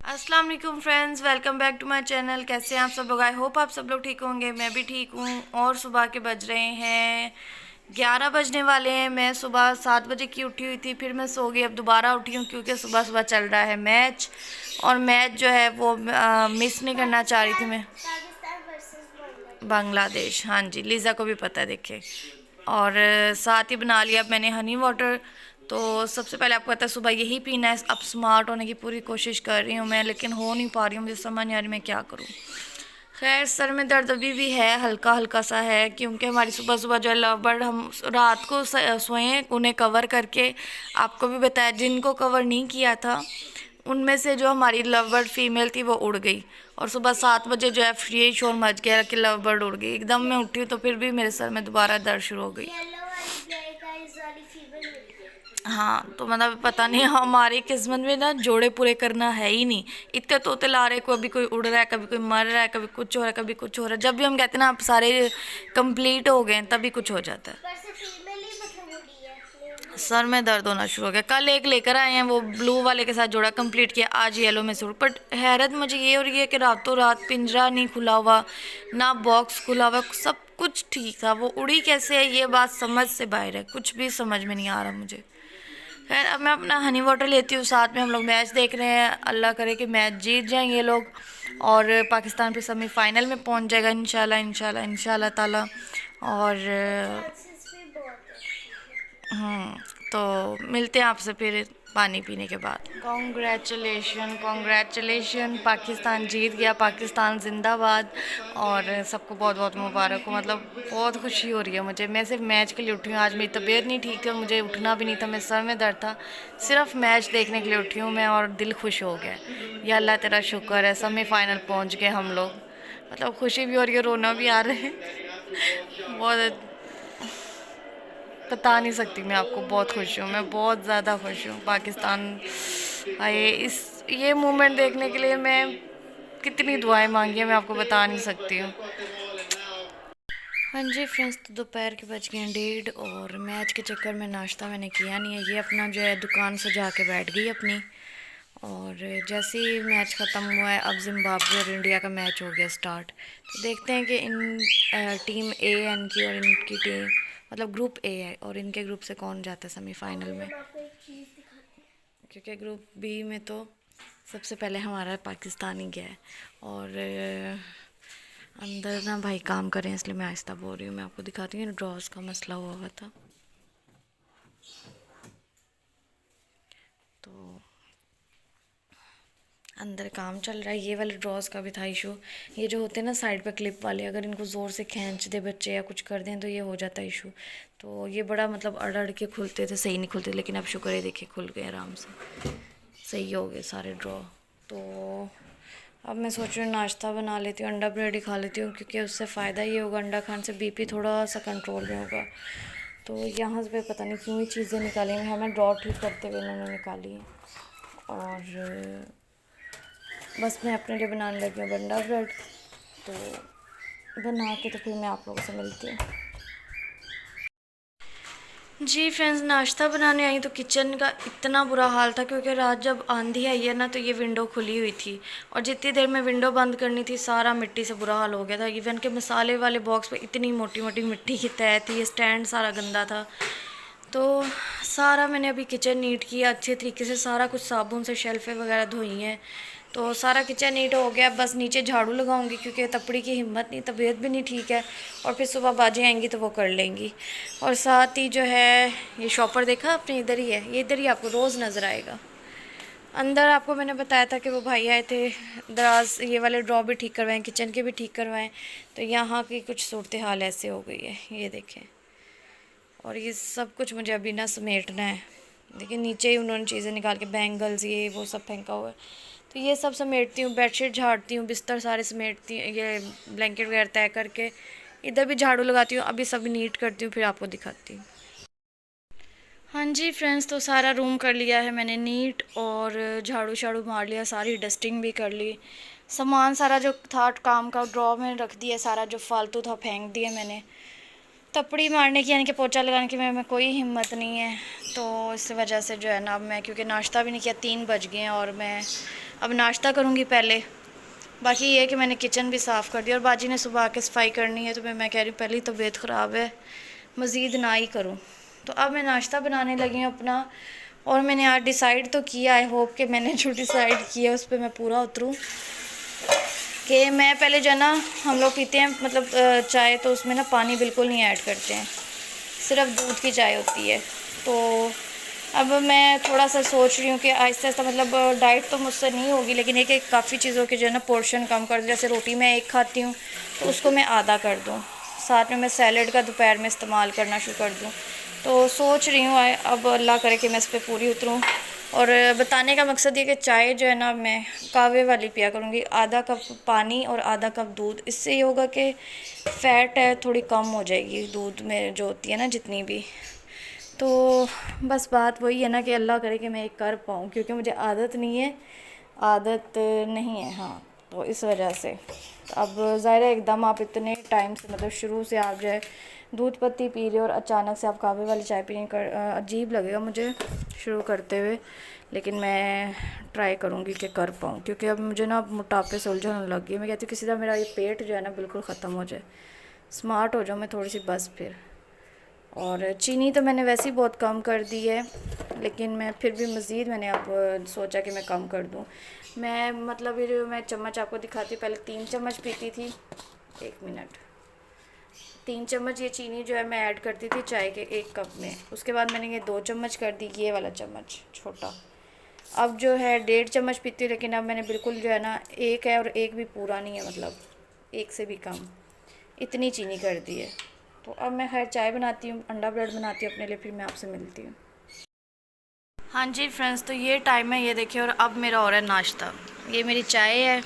अस्सलाम वालेकुम friends, welcome back to my channel. कैसे हैं आप सब लोग? आई होप आप सब लोग ठीक होंगे। मैं भी ठीक हूँ। और सुबह के बज रहे हैं 11 बजने वाले हैं। मैं सुबह 7 बजे की उठी हुई थी, फिर मैं सो गई। अब दोबारा उठी हूँ क्योंकि सुबह सुबह चल रहा है मैच, और मैच जो है वो मिस नहीं करना चाह रही थी मैं। पाकिस्तान वर्सेस बांग्लादेश, हाँ जी, लीज़ा को भी पता है, देखे। और साथ ही बना लिया अब मैंने हनी वाटर। तो सबसे पहले आपको पता है सुबह यही पीना है। अब स्मार्ट होने की पूरी कोशिश कर रही हूँ मैं, लेकिन हो नहीं पा रही हूँ। मुझे समझ नहीं आ रही मैं क्या करूँ। खैर, सर में दर्द अभी भी है, हल्का हल्का सा है, क्योंकि हमारी सुबह सुबह जो है लव बर्ड, हम रात को सोए उन्हें कवर करके। आपको भी बताया, जिनको कवर नहीं किया था उनमें से जो हमारी लव बर्ड फीमेल थी वो उड़ गई, और सुबह 7 बजे जो है फ्री शोर मच गया कि लव बर्ड उड़ गई। एकदम मैं उठी तो फिर भी मेरे सर में दोबारा दर्द शुरू हो गई। येलो वाली ब्लैक आइज वाली फीमेल मिल गई। हाँ, तो मतलब पता नहीं हमारी किस्मत में ना जोड़े पूरे करना है ही नहीं। इतने तोते ला रहे, कभी कोई उड़ रहा है, कभी कोई मर रहा है, कभी कुछ हो रहा है, कभी कुछ हो रहा है। जब भी हम कहते हैं ना आप सारे कंप्लीट हो गए, तभी कुछ हो जाता है। पर से फीमेल ही मतलब उड़ी है मेल नहीं सर में दर्द होना शुरू हो गया। कल एक लेकर आए हैं, वो ब्लू वाले के साथ जोड़ा कंप्लीट किया, आज येलो में से उड़। बट हैरत मुझे ये हो रही है कि रातों रात पिंजरा नहीं खुला हुआ, ना बॉक्स खुला हुआ, सब कुछ ठीक था, वो उड़ी कैसे है ये बात समझ से बाहर है। कुछ भी समझ में नहीं आ रहा मुझे। खैर, अब मैं अपना हनी वाटर लेती हूँ, साथ में हम लोग मैच देख रहे हैं। अल्लाह करे कि मैच जीत जाएं ये लोग, और पाकिस्तान फिर सेमीफाइनल में पहुँच जाएगा इंशाल्लाह इंशाल्लाह इंशाल्लाह ताला। और और चांसेस भी बहुत है। तो मिलते हैं आपसे फिर पानी पीने के बाद। कॉन्ग्रेचुलेशन कॉन्ग्रेचुलेशन, पाकिस्तान जीत गया, पाकिस्तान जिंदाबाद। और सबको बहुत बहुत मुबारक हो। मतलब बहुत खुशी हो रही है मुझे। मैं सिर्फ मैच के लिए उठी हूँ। आज मेरी तबीयत नहीं ठीक है, मुझे उठना भी नहीं था, मेरे सर में दर्द था। सिर्फ मैच देखने के लिए उठी हूँ मैं, और दिल खुश हो गया। या अल्लाह तेरा शुक्र है, सेमीफाइनल पहुँच गए हम लोग। मतलब खुशी भी हो रही है, रोना भी आ रहा है। बहुत बता नहीं सकती मैं आपको, बहुत खुश हूँ मैं, बहुत ज़्यादा खुश हूँ। पाकिस्तान आए, इस ये मूवमेंट देखने के लिए मैं कितनी दुआएं मांगी हैं मैं आपको बता नहीं सकती हूँ। हाँ जी फ्रेंड्स, तो दोपहर के बज गए हैं 1:30, और मैच के चक्कर में नाश्ता मैंने किया नहीं है। ये अपना जो है दुकान सजा के बैठ गई अपनी। और जैसे ही मैच ख़त्म हुआ है, अब जिम्बाब्वे और इंडिया का मैच हो गया स्टार्ट। तो देखते हैं कि इन टीम ए एन की और इनकी टीम, मतलब ग्रुप ए है, और इनके ग्रुप से कौन जाता है सेमीफाइनल अभी में। हम आपको एक चीज दिखाते हैं। क्योंकि ग्रुप बी में तो सबसे पहले हमारा पाकिस्तान ही गया है। और अंदर ना भाई काम करें, इसलिए मैं आहिस्ता बोल रही हूँ। मैं आपको दिखाती हूँ, ड्रॉज का मसला हुआ था। तो अंदर काम चल रहा है। ये वाले ड्रॉज का भी था इशू। ये जो होते हैं ना साइड पे क्लिप वाले, अगर इनको ज़ोर से खींच दे बच्चे या कुछ कर दें तो ये हो जाता है इशू। तो ये बड़ा मतलब अड़ अड़ के खुलते थे, सही नहीं खुलते, लेकिन अब शुक्र है देखिए खुल गए आराम से, सही हो गए सारे ड्रॉ। तो अब मैं सोच रही हूँ नाश्ता बना लेती हूँ, अंडा ब्रेड ही खा लेती हूँ, क्योंकि उससे फ़ायदा ये होगा, अंडा खाने से बीपी थोड़ा सा कंट्रोल में होगा। तो यहाँ से पता नहीं क्यों ही चीज़ें निकाली हैं, हमें ड्रॉ ठीक करते हुए इन्होंने निकाली हैं। और बस मैं अपने लिए बनाने लगी हूँ अंडा ब्रेड। तो बना के तो फिर मैं आप लोगों से मिलती हूँ। जी फ्रेंड्स, नाश्ता बनाने आई तो किचन का इतना बुरा हाल था, क्योंकि रात जब आंधी आई है ना तो ये विंडो खुली हुई थी, और जितनी देर में विंडो बंद करनी थी सारा मिट्टी से बुरा हाल हो गया था। इवन के मसाले वाले बॉक्स पे इतनी मोटी मोटी मिट्टी की तह थी, ये स्टैंड सारा गंदा था। तो सारा मैंने अभी किचन नीट किया अच्छे तरीके से, सारा कुछ साबुन से शेल्फ़ें वगैरह धोई हैं। तो सारा किचन नीट हो गया। बस नीचे झाड़ू लगाऊंगी, क्योंकि तपड़ी की हिम्मत नहीं, तबीयत भी नहीं ठीक है, और फिर सुबह बाजें आएंगी तो वो कर लेंगी। और साथ ही जो है ये शॉपर देखा आपने, इधर ही है, ये इधर ही आपको रोज़ नज़र आएगा। अंदर आपको मैंने बताया था कि वो भाई आए थे, दराज ये वाले ड्रॉ भी ठीक करवाएं, किचन के भी ठीक करवाएं। तो यहाँ की कुछ सूरत हाल ऐसे हो गई है, ये देखें। और ये सब कुछ मुझे अभी ना समेटना है। देखिए नीचे ही उन्होंने चीज़ें निकाल के, बैंगल्स ये वो सब फेंका हुआ है। तो ये सब समेटती हूँ, बेडशीट झाड़ती हूँ, बिस्तर सारे समेटती हूँ, ये ब्लैंकेट वगैरह तय करके इधर भी झाड़ू लगाती हूँ। अभी सब नीट करती हूँ, फिर आपको दिखाती हूँ। हाँ जी फ्रेंड्स, तो सारा रूम कर लिया है मैंने नीट, और झाड़ू शाड़ू मार लिया, सारी डस्टिंग भी कर ली। सामान सारा जो था काम का ड्रॉ में रख दिया, सारा जो फालतू था फेंक दिया मैंने। तपड़ी मारने की यानी कि पोछा लगाने की में कोई हिम्मत नहीं है। तो इस वजह से जो है ना, अब मैं क्योंकि नाश्ता भी नहीं किया, 3 बज गए हैं, और मैं अब नाश्ता करूँगी पहले। बाकी ये है कि मैंने किचन भी साफ़ कर दिया और बाजी ने सुबह आके सफाई करनी है, तो मैं कह रही हूँ पहले ही तबीयत ख़राब है, मज़ीद ना ही करूँ। तो अब मैं नाश्ता बनाने लगी हूँ अपना। और मैंने आज डिसाइड तो किया, आई होप कि मैंने जो डिसाइड किया उस पर मैं पूरा उतरूँ। कि मैं पहले जो है ना, हम लोग पीते हैं मतलब चाय, तो उसमें ना पानी बिल्कुल नहीं ऐड करते हैं, सिर्फ दूध की चाय होती है। तो अब मैं थोड़ा सा सोच रही हूँ कि आहिस्ता आहिस्ता मतलब डाइट तो मुझसे नहीं होगी, लेकिन एक एक काफ़ी चीज़ों के जो है ना पोर्शन कम कर दूँ। जैसे रोटी मैं एक खाती हूँ तो उसको मैं आधा कर दूँ, साथ में मैं सैलड का दोपहर में इस्तेमाल करना शुरू कर दूँ। तो सोच रही हूँ अब अल्लाह करे कि मैं इस पर पूरी उतरूँ। और बताने का मकसद ये कि चाय जो है ना मैं कावे वाली पिया करूँगी, आधा कप पानी और आधा कप दूध। इससे ये होगा कि फ़ैट है थोड़ी कम हो जाएगी दूध में जो होती है ना जितनी भी। तो बस बात वही है ना कि अल्लाह करे कि मैं ये कर पाऊँ, क्योंकि मुझे आदत नहीं है, आदत नहीं है हाँ, तो इस वजह से। तो अब ज़ाहिर है एकदम आप इतने टाइम से मतलब शुरू से आप जो है दूध पत्ती पी रहे हो और अचानक से आप कावे वाली चाय पीने कर अजीब लगेगा मुझे शुरू करते हुए, लेकिन मैं ट्राई करूँगी कि कर पाऊँ। क्योंकि अब मुझे ना मोटापे से उलझन होने लग गई है। मैं कहती हूँ किसी तरह मेरा ये पेट जो है ना बिल्कुल ख़त्म हो जाए, स्मार्ट हो जाऊँ मैं थोड़ी सी बस फिर। और चीनी तो मैंने वैसे ही बहुत कम कर दी है, लेकिन मैं फिर भी मज़ीद मैंने अब सोचा कि मैं कम कर दूँ। मैं मतलब ये जो मैं चम्मच आपको दिखाती हूँ, पहले 3 चम्मच पीती थी, 1 मिनट, 3 चम्मच ये चीनी जो है मैं ऐड करती थी चाय के 1 कप में। उसके बाद मैंने ये 2 चम्मच कर दी, ये वाला चम्मच छोटा। अब जो है 1.5 चम्मच पीती हूँ, लेकिन अब मैंने बिल्कुल जो है ना 1 है और 1 भी पूरा नहीं है, मतलब 1 से भी कम, इतनी चीनी कर दी है। तो अब मैं खैर चाय बनाती हूँ, अंडा ब्रेड बनाती हूँ अपने लिए, फिर मैं आपसे मिलती हूँ। हाँ जी फ्रेंड्स, तो ये टाइम है, ये देखिए, और अब मेरा हो रहा है नाश्ता। ये मेरी चाय है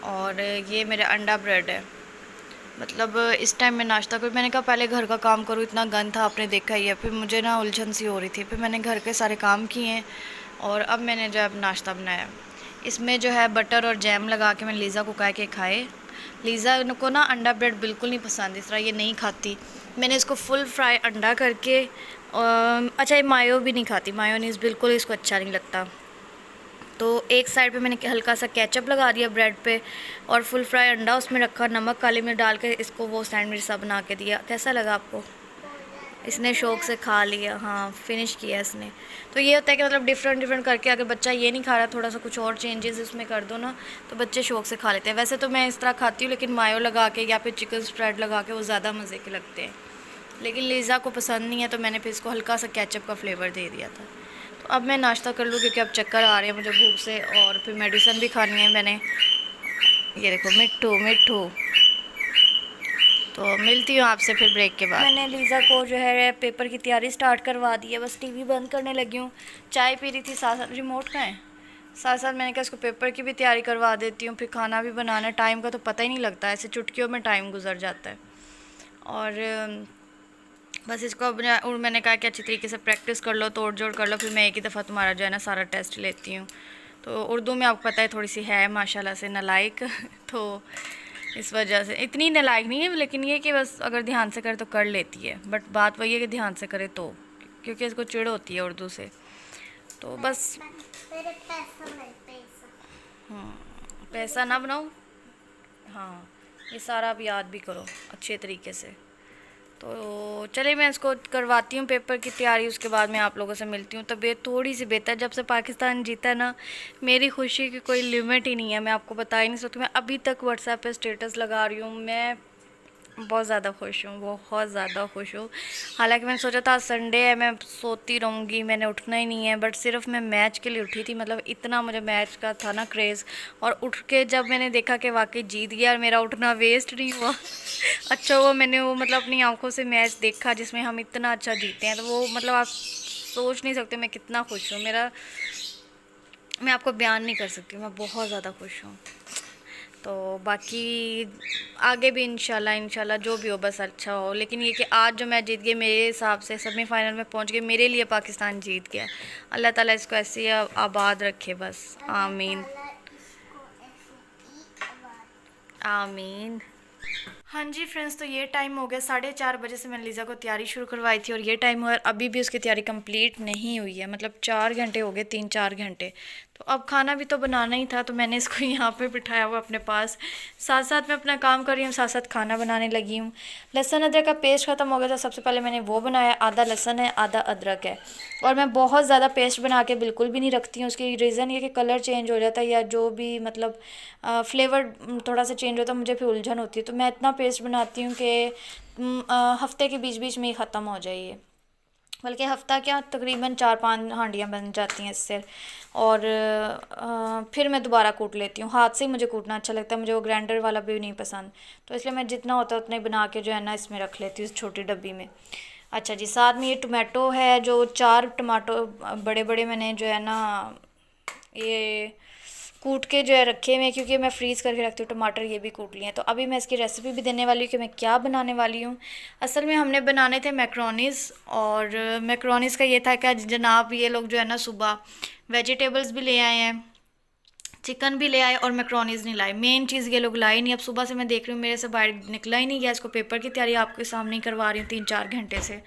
और ये मेरा अंडा ब्रेड है। मतलब इस टाइम में नाश्ता करूँ, मैंने कहा पहले घर का काम करूँ, इतना गंद था आपने देखा ही है। फिर मुझे ना उलझन सी हो रही थी, फिर मैंने घर के सारे काम किए हैं और अब मैंने जो है नाश्ता बनाया। इसमें जो है बटर और जैम लगा के मैंने लीज़ा को कहा कि खाए। लीज़ा को ना अंडा ब्रेड बिल्कुल नहीं पसंद, इस तरह ये नहीं खाती। मैंने इसको फुल फ्राई अंडा करके अच्छा, ये मायो भी नहीं खाती, मायोनीज़ बिल्कुल इसको अच्छा नहीं लगता। तो एक साइड पे मैंने हल्का सा केचप लगा दिया ब्रेड पे और फुल फ्राई अंडा उसमें रखा, नमक काली मिर्च डाल के इसको वो सैंडविच सा बना के दिया। कैसा लगा आपको? इसने शौक़ से खा लिया, हाँ फिनिश किया इसने। तो ये होता है कि मतलब डिफरेंट डिफरेंट करके, अगर बच्चा ये नहीं खा रहा, थोड़ा सा कुछ और चेंजेस इसमें कर दो ना, तो बच्चे शौक़ से खा लेते हैं। वैसे तो मैं इस तरह खाती हूँ, लेकिन मायो लगा के या फिर चिकन स्प्रेड लगा के वो ज़्यादा मज़े के लगते हैं। लेकिन लीज़ा को पसंद नहीं है, तो मैंने फिर इसको हल्का सा केचप का फ्लेवर दे दिया था। तो अब मैं नाश्ता कर लूँ, क्योंकि अब चक्कर आ रहे हैं मुझे भूख से, और फिर मेडिसिन भी खानी है मैंने। ये देखो मिट्ठू मिट्ठू। तो मिलती हूँ आपसे फिर ब्रेक के बाद। मैंने लीज़ा को जो है पेपर की तैयारी स्टार्ट करवा दी है, बस टीवी बंद करने लगी हूँ। चाय पी रही थी, साथ साथ रिमोट का है, साथ साथ मैंने कहा इसको पेपर की भी तैयारी करवा देती हूँ, फिर खाना भी बनाना। टाइम का तो पता ही नहीं लगता, ऐसे चुटकियों में टाइम गुजर जाता है। और बस इसको अपने, और मैंने कहा कि अच्छी तरीके से प्रैक्टिस कर लो, तोड़ जोड़ कर लो, फिर मैं एक ही दफ़ा तुम्हारा जो है ना सारा टेस्ट लेती हूँ। तो उर्दू में आपको पता है थोड़ी सी है माशाल्लाह से नालायक तो इस वजह से इतनी नालायक नहीं है, लेकिन ये कि बस अगर ध्यान से करे तो कर लेती है। बट बात वही है कि ध्यान से करे तो, क्योंकि इसको चिढ़ होती है उर्दू से। तो बस मेरे पैसा नहीं, पैसा पैसा ना बनाओ, हाँ ये सारा आप याद भी करो अच्छे तरीके से। तो चलिए मैं इसको करवाती हूँ पेपर की तैयारी, उसके बाद मैं आप लोगों से मिलती हूँ। तबीयत थोड़ी सी बेहतर, जब से पाकिस्तान जीता है ना, मेरी खुशी की कोई लिमिट ही नहीं है, मैं आपको बता ही नहीं सकती। मैं अभी तक व्हाट्सएप पे स्टेटस लगा रही हूँ, मैं बहुत ज़्यादा खुश हूँ, बहुत ज़्यादा खुश हूँ। हालांकि मैंने सोचा था संडे है मैं सोती रहूँगी, मैंने उठना ही नहीं है, बट सिर्फ मैं मैच के लिए उठी थी। मतलब इतना मुझे मैच का था ना क्रेज़, और उठ के जब मैंने देखा कि वाकई जीत गया और मेरा उठना वेस्ट नहीं हुआ अच्छा हुआ मैंने वो मतलब अपनी आंखों से मैच देखा जिसमें हम इतना अच्छा जीते हैं। तो वो मतलब आप सोच नहीं सकते मैं कितना खुश हूँ। मैं आपको बयान नहीं कर सकती, मैं बहुत ज़्यादा खुश हूँ। तो बाकी आगे भी इंशाल्लाह जो भी हो बस अच्छा हो। लेकिन ये कि आज जो मैच जीत गए, मेरे हिसाब से सेमीफाइनल में पहुंच गए, मेरे लिए पाकिस्तान जीत गया। अल्लाह ताला इसको ऐसे ही आबाद रखे, बस आमीन आमीन। हाँ जी फ्रेंड्स, तो ये टाइम हो गया 4:30 बजे से मैंने लीज़ा को तैयारी शुरू करवाई थी, और ये टाइम हुआ अभी भी उसकी तैयारी कंप्लीट नहीं हुई है। मतलब 4 घंटे हो गए, 3-4 घंटे। तो अब खाना भी तो बनाना ही था, तो मैंने इसको यहाँ पे बिठाया हुआ अपने पास। साथ साथ मैं अपना काम कर रही हूँ, साथ साथ खाना बनाने लगी हूँ। लहसुन अदरक का पेस्ट ख़त्म हो गया था, सबसे पहले मैंने वो बनाया। आधा लहसुन है, आधा अदरक है। और मैं बहुत ज़्यादा पेस्ट बना के बिल्कुल भी नहीं रखती हूँ। उसकी रीज़न ये कि कलर चेंज हो जाता है या जो भी मतलब फ्लेवर थोड़ा सा चेंज होता है, मुझे फिर उलझन होती है। तो मैं इतना पेस्ट बनाती हूँ कि हफ्ते के बीच बीच में ही ख़त्म हो जाइए, बल्कि हफ़्ता क्या तकरीबन 4-5 हांडियाँ बन जाती हैं इससे। और फिर मैं दोबारा कूट लेती हूँ। हाथ से ही मुझे कूटना अच्छा लगता है, मुझे वो ग्राइंडर वाला भी नहीं पसंद। तो इसलिए मैं जितना होता है उतना ही बना के जो है ना इसमें रख लेती हूँ, इस छोटी डब्बी में। अच्छा जी, साथ में ये टमाटो है, जो 4 टमाटो बड़े बड़े मैंने जो है ना ये कूट के जो है रखे हुए हैं, क्योंकि मैं फ्रीज़ करके रखती हूँ टमाटर। ये भी कूट लिए हैं। तो अभी मैं इसकी रेसिपी भी देने वाली हूँ कि मैं क्या बनाने वाली हूँ। असल में हमने बनाने थे मैक्रोनीज़, और मैक्रोनीज़ का ये था कि जनाब ये लोग जो है ना सुबह वेजिटेबल्स भी ले आए हैं, चिकन भी ले आए और मैक्रोनीज़ नहीं लाए। मेन चीज़ ये लोग लाए नहीं। अब सुबह से मैं देख रही हूँ मेरे से बाहर निकला ही नहीं गया। इसको पेपर की तैयारी आपके सामने ही करवा रही हूँ 3-4 घंटे से।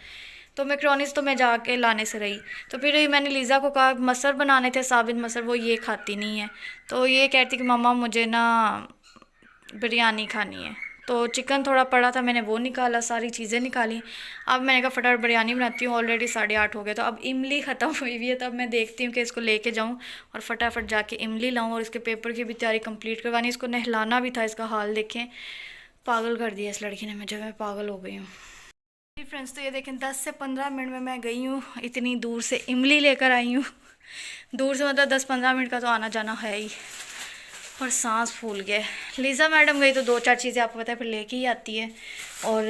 तो मैक्रोनीज़ तो मैं जाके लाने से रही। तो फिर मैंने लीज़ा को कहा मसर बनाने थे, साबित मसर, वो ये खाती नहीं है। तो ये कहती कि मम्मा मुझे ना बिरयानी खानी है। तो चिकन थोड़ा पड़ा था, मैंने वो निकाला, सारी चीज़ें निकाली। अब मैंने कहा फटाफट बिरयानी बनाती हूँ। ऑलरेडी 8:30 हो गए। तो अब इमली ख़त्म हुई हुई है, तो अब मैं देखती हूँ कि इसको लेके जाऊँ और फटाफट जाके इमली लाऊँ और इसके पेपर की भी तैयारी कंप्लीट करवानी। इसको नहलाना भी था। इसका हाल देखें, पागल कर दिया इस लड़की ने मुझे, मैं पागल हो गई हूँ। फ्रेंड्स, तो ये देखें 10 से 15 मिनट में मैं गई हूँ, इतनी दूर से इमली लेकर आई हूँ। दूर से मतलब 10-15 मिनट का तो आना जाना है ही। और सांस फूल गया। लीज़ा मैडम गई तो 2-4 चीज़ें आपको पता है फिर लेके ही आती है। और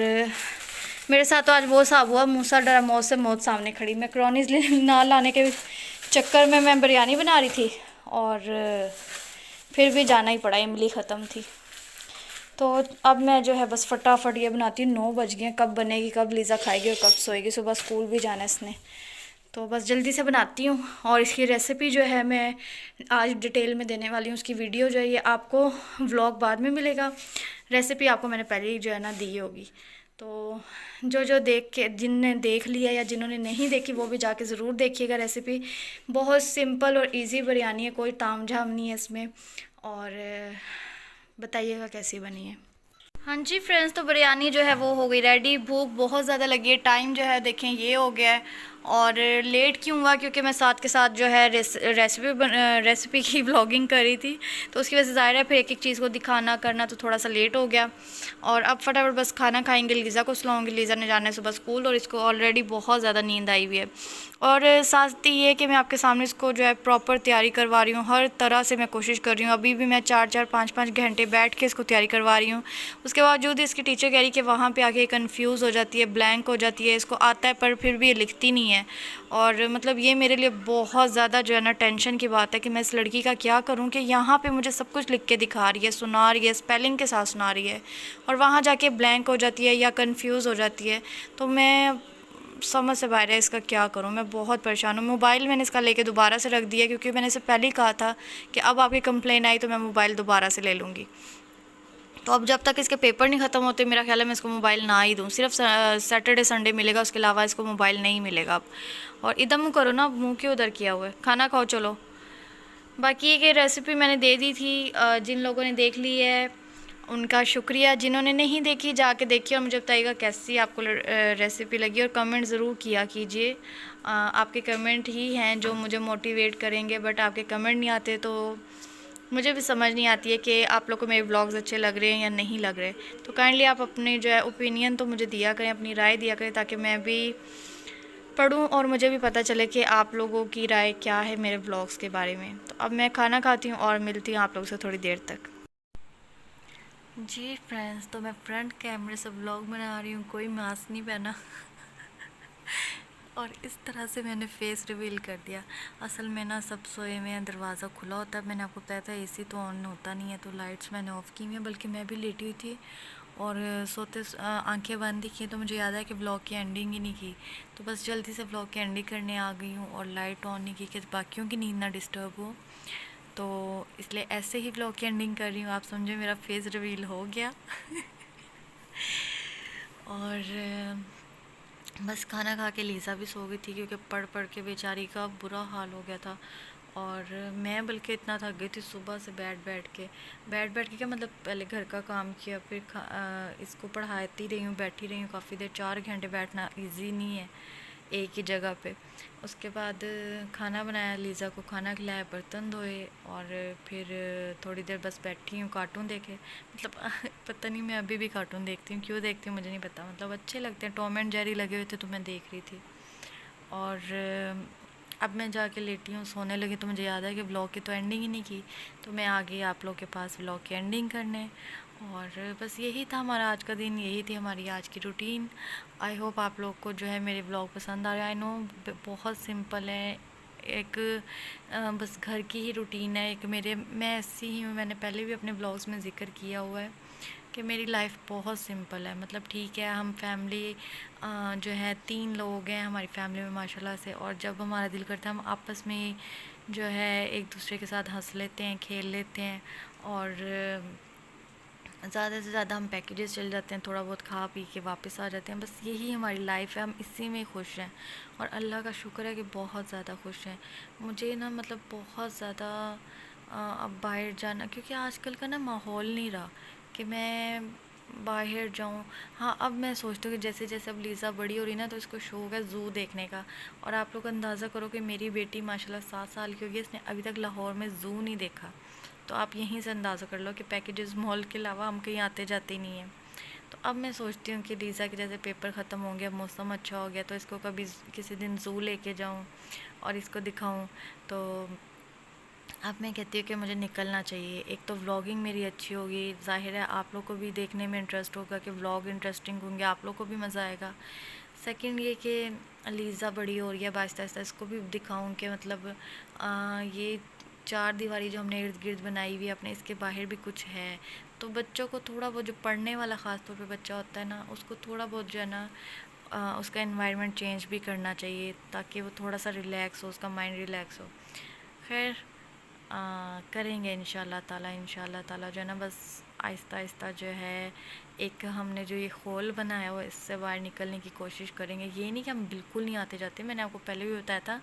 मेरे साथ तो आज वो साहब हुआ, मूसा डरा मौत से मौत सामने खड़ी। मैक्रोनीज़ ना लाने के चक्कर में मैं बिरयानी बना रही थी और फिर भी जाना ही पड़ा, इमली ख़त्म थी। तो अब मैं जो है बस फटाफट ये बनाती हूँ। 9 बज गए, कब बनेगी, कब लीज़ा खाएगी और कब सोएगी। सुबह स्कूल भी जाना है इसने, तो बस जल्दी से बनाती हूँ। और इसकी रेसिपी जो है मैं आज डिटेल में देने वाली हूँ। उसकी वीडियो जो है ये आपको व्लॉग बाद में मिलेगा, रेसिपी आपको मैंने पहले ही जो है ना दी होगी। तो जो देख के जिनने देख लिया या जिन्होंने नहीं देखी वो भी जाके ज़रूर देखिएगा। रेसिपी बहुत सिंपल और इजी बिरयानी है, कोई तामझाम नहीं है इसमें। और बताइएगा कैसी बनी है। हाँ जी फ्रेंड्स, तो बिरयानी जो है वो हो गई रेडी। भूख बहुत ज़्यादा लगी है। टाइम जो है देखें ये हो गया है। और लेट क्यों हुआ, क्योंकि मैं साथ के साथ जो है रेसिपी की व्लॉगिंग कर रही थी, तो उसकी वजह से ज़ाहिर है फिर एक एक चीज़ को दिखाना करना तो थोड़ा सा लेट हो गया। और अब फटाफट बस खाना खाएंगे, लीज़ा को सुलाऊंगी। लीज़ा ने जाना है सुबह स्कूल और इसको ऑलरेडी बहुत ज़्यादा नींद आई हुई है। और साथ ही ये कि मैं आपके सामने इसको जो है प्रॉपर तैयारी करवा रही हूँ, हर तरह से मैं कोशिश कर रही हूँ। अभी भी मैं 4-4 5-5 घंटे बैठ के इसको तैयारी करवा रही हूँ। उसके बावजूद इसकी टीचर कह रही कि वहाँ पे आके कंफ्यूज हो जाती है, ब्लैंक हो जाती है। इसको आता है पर फिर भी ये लिखती नहीं है। और मतलब ये मेरे लिए बहुत ज़्यादा जो है ना टेंशन की बात है कि मैं इस लड़की का क्या करूँ कि यहाँ पे मुझे सब कुछ लिख के दिखा रही है, सुना रही है, स्पेलिंग के साथ सुना रही है, और वहाँ जाके ब्लैंक हो जाती है या कंफ्यूज हो जाती है। तो मैं समझ से बाहर है, इसका क्या करूं। मैं बहुत परेशान हूं। मोबाइल मैंने इसका लेके दोबारा से रख दिया, क्योंकि मैंने इसे पहले ही कहा था कि अब आपकी कंप्लेन आई तो मैं मोबाइल दोबारा से ले लूँगी। तो अब जब तक इसके पेपर नहीं ख़त्म होते मेरा ख्याल है मैं इसको मोबाइल ना ही दूँ। सिर्फ सैटरडे संडे मिलेगा, उसके अलावा इसको मोबाइल नहीं मिलेगा अब। और इधर मुँह करो ना, मुँह क्यों उधर किया हुआ है, खाना खाओ चलो। बाकी ये रेसिपी मैंने दे दी थी, जिन लोगों ने देख ली है उनका शुक्रिया। जिन्होंने नहीं देखी जाके देखिए और मुझे बताइएगा कैसी आपको रेसिपी लगी, और कमेंट ज़रूर किया कीजिए। आपके कमेंट ही हैं जो मुझे मोटिवेट करेंगे, बट आपके कमेंट नहीं आते तो मुझे भी समझ नहीं आती है कि आप लोग को मेरे व्लॉग्स अच्छे लग रहे हैं या नहीं लग रहे। तो काइंडली आप अपने जो है ओपिनियन तो मुझे दिया करें, अपनी राय दिया करें, ताकि मैं भी पढ़ूं और मुझे भी पता चले कि आप लोगों की राय क्या है मेरे व्लॉग्स के बारे में। तो अब मैं खाना खाती हूँ और मिलती हूँ आप लोगों से थोड़ी देर तक। जी फ्रेंड्स, तो मैं फ्रंट कैमरे से व्लॉग बना रही हूँ, कोई मास्क नहीं पहना और इस तरह से मैंने फेस रिवील कर दिया। असल में ना सब सोए हुए हैं, दरवाज़ा खुला होता है। मैंने आपको बताया था एसी तो ऑन होता नहीं है, तो लाइट्स मैंने ऑफ़ की हुई हैं, बल्कि मैं भी लेटी हुई थी और सोते आंखें बंद ही की। तो मुझे याद है कि व्लॉग की एंडिंग ही नहीं की, तो बस जल्दी से व्लॉग की एंडिंग करने आ गई हूँ और लाइट ऑन नहीं की कि बाकियों की नींद ना डिस्टर्ब हो। तो इसलिए ऐसे ही व्लॉग की एंडिंग कर रही हूँ। आप समझे मेरा फेस रिवील हो गया और बस खाना खा के लीज़ा भी सो गई थी, क्योंकि पढ़ पढ़ के बेचारी का बुरा हाल हो गया था। और मैं बल्कि इतना थक गई थी सुबह से बैठ बैठ के क्या मतलब पहले घर का काम किया, फिर इसको पढ़ाती रही हूँ, बैठी रही हूँ काफ़ी देर, 4 घंटे बैठना इजी नहीं है एक ही जगह पे। उसके बाद खाना बनाया, लीज़ा को खाना खिलाया, बर्तन धोए, और फिर थोड़ी देर बस बैठी हूँ, कार्टून देखे। मतलब पता नहीं मैं अभी भी कार्टून देखती हूँ, क्यों देखती हूँ मुझे नहीं पता, मतलब अच्छे लगते हैं। टॉम एंड जेरी लगे हुए थे तो मैं देख रही थी। और अब मैं जाके लेटी हूँ, सोने लगी तो मुझे याद है कि व्लॉग की तो एंडिंग ही नहीं की, तो मैं आ गई आप लोग के पास व्लॉग की एंडिंग करने। और बस यही था हमारा आज का दिन, यही थी हमारी आज की रूटीन। आई होप आप लोग को जो है मेरे व्लॉग पसंद आ रहे हैं। आई नो बहुत सिंपल है, एक बस घर की ही रूटीन है। एक मैं ऐसी ही हूँ, मैंने पहले भी अपने व्लॉग्स में ज़िक्र किया हुआ है कि मेरी लाइफ बहुत सिंपल है। मतलब ठीक है, हम फैमिली जो है 3 लोग हैं हमारी फैमिली में माशाल्लाह से, और जब हमारा दिल करता है हम आपस में जो है एक दूसरे के साथ हंस लेते हैं, खेल लेते हैं, और ज़्यादा से ज़्यादा हम पैकेजेस चल जाते हैं, थोड़ा बहुत खा पी के वापस आ जाते हैं। बस यही हमारी लाइफ है, हम इसी में खुश हैं, और अल्लाह का शुक्र है कि बहुत ज़्यादा खुश हैं। मुझे ना मतलब बहुत ज़्यादा अब बाहर जाना, क्योंकि आजकल का ना माहौल नहीं रहा कि मैं बाहर जाऊं। हाँ, अब मैं सोचती हूँ कि जैसे जैसे अब लीज़ा बड़ी हो रही ना, तो इसको शौक है ज़ू देखने का। और आप लोग अंदाज़ा करो कि मेरी बेटी माशाल्लाह 7 साल की होगी, इसने अभी तक लाहौर में ज़ू नहीं देखा। तो आप यहीं से अंदाज़ा कर लो कि पैकेजेस मॉल के अलावा हम कहीं आते जाते नहीं हैं। तो अब मैं सोचती हूँ कि लीज़ा के जैसे पेपर ख़त्म हो गया, मौसम अच्छा हो गया, तो इसको कभी किसी दिन ज़ू लेके जाऊँ और इसको दिखाऊँ। तो अब मैं कहती हूँ कि मुझे निकलना चाहिए। एक तो व्लॉगिंग मेरी अच्छी होगी, ज़ाहिर है आप लोग को भी देखने में इंटरेस्ट होगा कि व्लॉग इंटरेस्टिंग होंगे, आप लोग को भी मज़ा आएगा। सेकंड ये कि लीज़ा बड़ी हो रही है, आहिस्ता आहिस्ता इसको भी दिखाऊं कि मतलब ये 4 दीवारी जो हमने इर्द गिर्द बनाई हुई है अपने, इसके बाहर भी कुछ है। तो बच्चों को थोड़ा बहुत, जो पढ़ने वाला ख़ास तौर पे बच्चा होता है ना, उसको थोड़ा बहुत जो है ना उसका एनवायरनमेंट चेंज भी करना चाहिए, ताकि वो थोड़ा सा रिलैक्स हो, उसका माइंड रिलैक्स हो। खैर करेंगे इंशाल्लाह ताला जो है ना, बस आहिस्ता आहिस्ता जो है एक हमने जो ये खोल बनाया हुआ, इससे बाहर निकलने की कोशिश करेंगे। ये नहीं कि हम बिल्कुल नहीं आते जाते, मैंने आपको पहले भी बताया था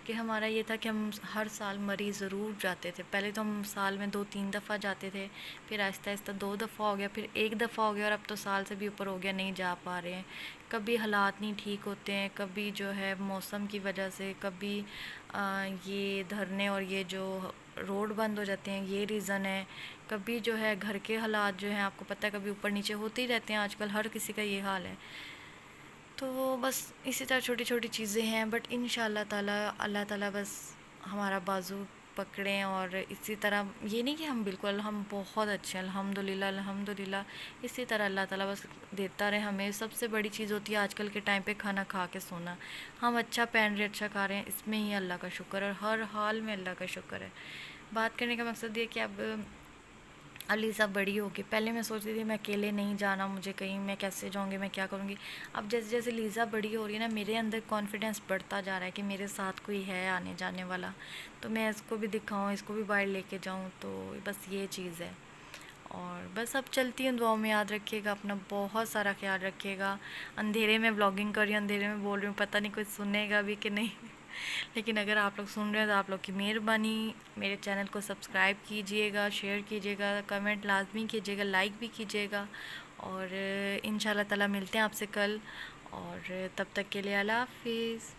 कि हमारा ये था कि हम हर साल मरी ज़रूर जाते थे। पहले तो हम साल में 2-3 दफ़ा जाते थे, फिर आहिस्ता आहिस्ता 2 दफ़ा हो गया, फिर 1 दफ़ा हो गया, और अब तो साल से भी ऊपर हो गया नहीं जा पा रहे हैं। कभी हालात नहीं ठीक होते हैं, कभी जो है मौसम की वजह से, कभी ये धरने और ये जो रोड बंद हो जाते हैं ये रीज़न है, कभी जो है घर के हालात जो हैं आपको पता है कभी ऊपर नीचे होते ही रहते हैं, आजकल हर किसी का ये हाल है। तो बस इसी तरह छोटी छोटी चीज़ें हैं, बट इंशाल्लाह ताला अल्लाह ताला बस हमारा बाजू पकड़ें, और इसी तरह ये नहीं कि हम बिल्कुल, हम बहुत अच्छे हैं अल्हम्दुलिल्लाह अल्हम्दुलिल्लाह। इसी तरह अल्लाह ताला बस देता रहे हमें। सबसे बड़ी चीज़ होती है आजकल के टाइम पे खाना खा के सोना। हम अच्छा पहन रहे, अच्छा खा रहे हैं, इसमें ही अल्लाह का शुक्र है, और हर हाल में अल्लाह का शुक्र है। बात करने का मकसद ये कि अब अलीज़ा बड़ी होगी। पहले मैं सोचती थी मैं अकेले नहीं जाना, मुझे कहीं, मैं कैसे जाऊंगी, मैं क्या करूंगी। अब जैसे जैसे लीज़ा बड़ी हो रही है ना, मेरे अंदर कॉन्फिडेंस बढ़ता जा रहा है कि मेरे साथ कोई है आने जाने वाला, तो मैं इसको भी दिखाऊं, इसको भी बाहर लेके जाऊं। तो बस ये चीज़ है। और बस अब चलती हूँ, दुआओं में याद रखिएगा, अपना बहुत सारा ख्याल रखिएगा। अंधेरे में व्लॉगिंग कर रही हूँ, अंधेरे में बोल रही हूँ, पता नहीं कोई सुनेगा भी कि नहीं लेकिन अगर आप लोग सुन रहे हैं तो आप लोग की मेहरबानी। मेरे चैनल को सब्सक्राइब कीजिएगा, शेयर कीजिएगा, कमेंट लाजमी कीजिएगा, लाइक भी कीजिएगा। और इंशाल्लाह ताला मिलते हैं आपसे कल, और तब तक के लिए अल्लाह हाफिज़।